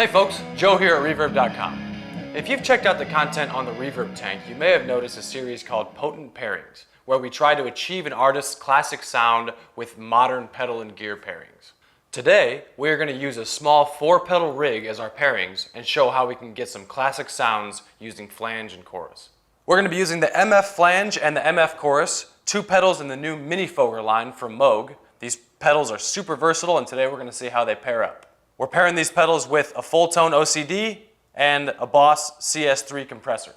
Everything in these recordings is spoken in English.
Hey folks, Joe here at Reverb.com. If you've checked out the content on the Reverb tank, you may have noticed a series called Potent Pairings, where we try to achieve an artist's classic sound with modern pedal and gear pairings. Today, we're going to use a small 4-pedal rig as our pairings and show how we can get some classic sounds using flange and chorus. We're going to be using the MF flange and the MF chorus, 2 pedals in the new Minifooger line from Moog. These pedals are super versatile, and today we're going to see how they pair up. We're pairing these pedals with a Fulltone OCD and a Boss CS3 compressor.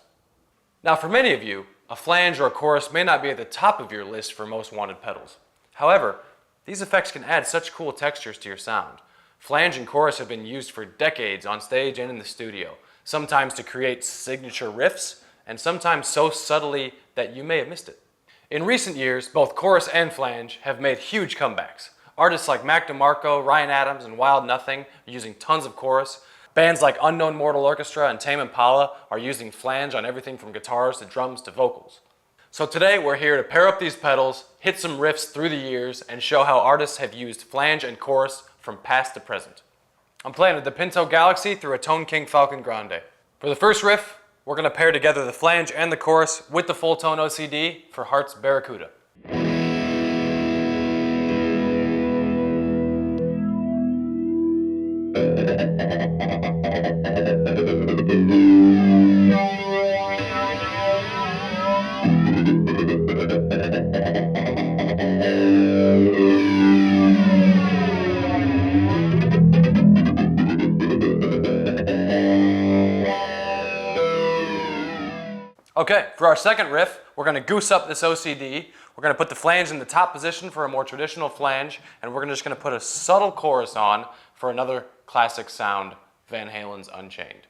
Now for many of you, a flange or a chorus may not be at the top of your list for most wanted pedals. However, these effects can add such cool textures to your sound. Flange and chorus have been used for decades on stage and in the studio, sometimes to create signature riffs, and sometimes so subtly that you may have missed it. In recent years, both chorus and flange have made huge comebacks. Artists like Mac DeMarco, Ryan Adams, and Wild Nothing are using tons of chorus. Bands like Unknown Mortal Orchestra and Tame Impala are using flange on everything from guitars to drums to vocals. So today we're here to pair up these pedals, hit some riffs through the years, and show how artists have used flange and chorus from past to present. I'm playing a DiPinto Galaxie through a Tone King Falcon Grande. For the first riff, we're going to pair together the flange and the chorus with the Fulltone OCD for Heart's Barricuda. Okay, for our second riff, we're going to goose up this OCD. We're going to put the flange in the top position for a more traditional flange, and we're just going to put a subtle chorus on for another classic sound, Van Halen's Unchained.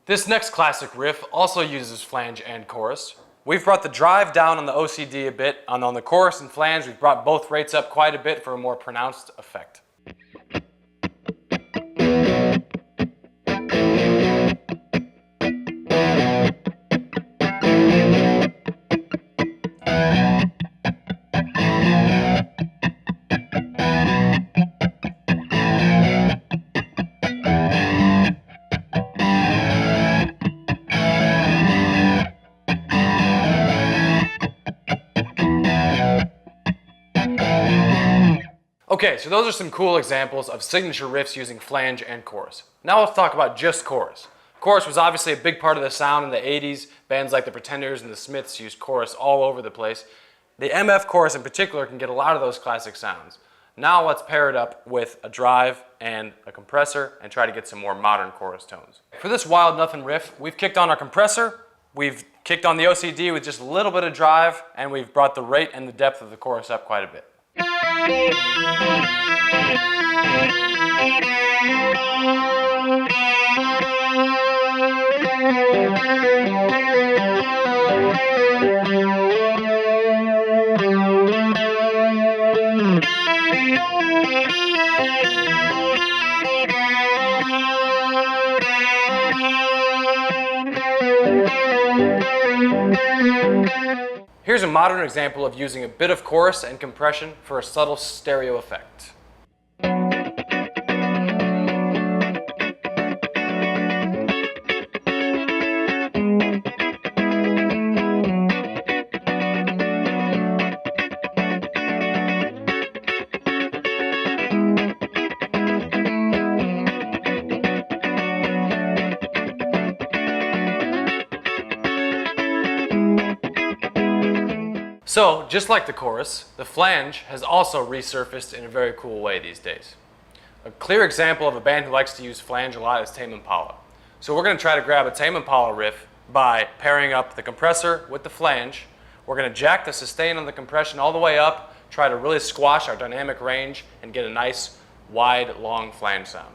This next classic riff also uses flange and chorus. We've brought the drive down on the OCD a bit, and on the chorus and flange we've brought both rates up quite a bit for a more pronounced effect. Okay, so those are some cool examples of signature riffs using flange and chorus. Now let's talk about just chorus. Chorus was obviously a big part of the sound in the 80s. Bands like the Pretenders and the Smiths used chorus all over the place. The MF chorus in particular can get a lot of those classic sounds. Now let's pair it up with a drive and a compressor and try to get some more modern chorus tones. For this Wild Nothing riff, we've kicked on our compressor, we've kicked on the OCD with just a little bit of drive, and we've brought the rate and the depth of the chorus up quite a bit. Here's a modern example of using a bit of chorus and compression for a subtle stereo effect. So, just like the chorus, the flange has also resurfaced in a very cool way these days. A clear example of a band who likes to use flange a lot is Tame Impala. So we're going to try to grab a Tame Impala riff by pairing up the compressor with the flange. We're going to jack the sustain on the compression all the way up, try to really squash our dynamic range and get a nice, wide, long flange sound.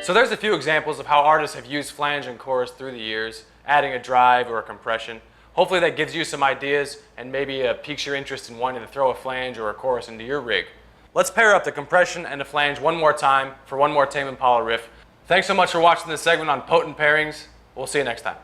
So there's a few examples of how artists have used flange and chorus through the years, adding a drive or a compression. Hopefully that gives you some ideas and maybe piques your interest in wanting to throw a flange or a chorus into your rig. Let's pair up the compression and the flange one more time for one more Tame Impala riff. Thanks so much for watching this segment on Potent Pairings. We'll see you next time.